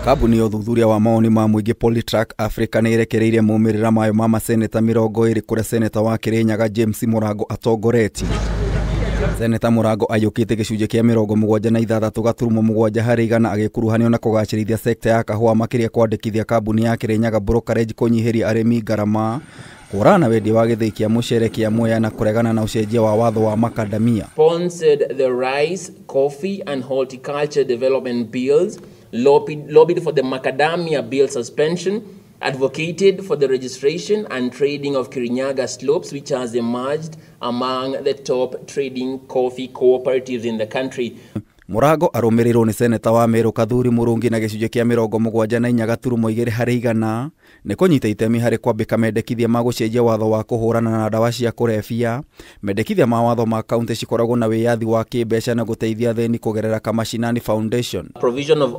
Kambuni ya Uthuthuria wa maoni ma muingi Polytrack Africa nĩ irekereirie moimĩrĩra mayo ma maseneta 20 kũrĩa seneta wa Kirinyaga James Murango atongoretie. Seneta Murango ayũkĩte gĩcunjĩ kĩa 76.7 harĩ 100 agĩkuruhanio na kũgacĩrithia sekta ya kahũa makĩria kwandĩkithia kambuni ya Kirinyaga brokerage kũnyihiria arĩmi ngarama, KURA na wendia wa gĩthĩi kĩa mũcere kĩa Mwea na kũregana na ũcenjia wa watho wa macadamia. Sponsored the rice, coffee and horticulture development bills, lobbied for the macadamia bill suspension, advocated for the registration and trading of Kirinyaga slopes, which has emerged among the top trading coffee cooperatives in the country. Murango arũmĩrĩirwo nĩ seneta wa MERU KATHURI Murungi na gĩcunjĩ kĩa 74.2 harĩ 100 nĩ kũnyita itemi harĩ kwambĩka mendekithia ma gũcenjia watho wa kũhũrana na ndawa cia kũrebia, mendekithia ma watho ma kaunti cikoragwo na wĩyathi wa kĩmbeca na gũteithia thĩni kũgerera Kamashinani Foundation. Provision of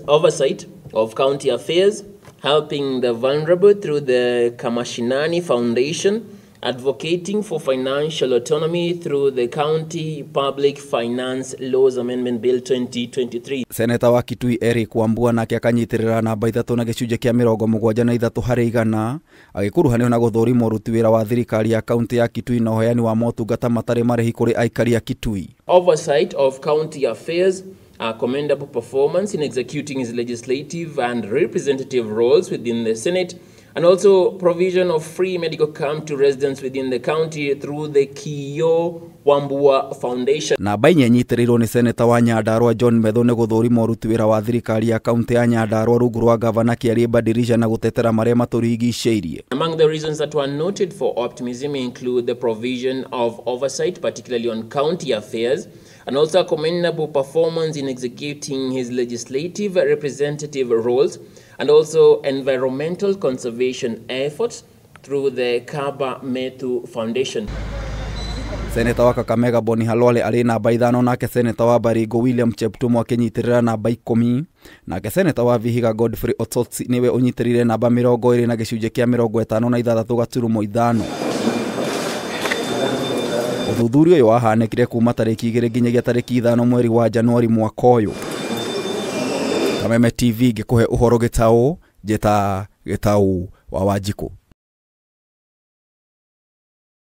oversight of county affairs, helping the vulnerable through the Kamashinani Foundation, advocating for financial autonomy through the County Public Finance Laws Amendment Bill 2023. Seneta wa KITUI WAMBUA nake akanyitirĩra namba 3 na gĩcunjĩ kĩa 73 harĩ 100 agĩkuruhanio na gũthũrimwo ũruti wĩra wa thirikari ya kaunti ya KITUI na ũheani wa motungata matarĩ marĩhi kũrĩ aikari a KITUI. Oversight of county affairs, commendable performance in executing his legislative and representative roles within the Senate, and also provision of free medical camp to residents within the county through the WAMBUA Foundation. Namba 4 nyitĩrĩirwo nĩ seneta wa NYANDARUA John METHU nĩ gũthũrima ũruti wĩra wa thirikari ya kaunti ya NYANDARUA rungu rwa gavana Kĩarĩba Dirisha na gũtetera marĩa matũrigicĩirie. Among the reasons that were noted for optimism include the provision of oversight, particularly on county affairs, and also a commendable performance in executing his legislative representative roles, and also environmental conservation efforts through the METHU Foundation. Seneta wa Kakamega Boni Halwale arĩ namba 5 nake seneta wa Baringo William Cheptumo akĩnyitĩrĩra namba 10 nake seneta wa Vihiga Godfrey Otsotsi niwe ũnyitĩrĩire namba 20 na gĩcunjĩ kĩa 56.5. Ũthuthuria ũyũ wahanĩkire kuma tarĩki 2 nginyagia tarĩki 5 mweri wa Januari mwaka ũyũ. Kameme TV ngĩkũhe ũhoro gĩtaũ njeta gĩtaũ wa Wanjikũ.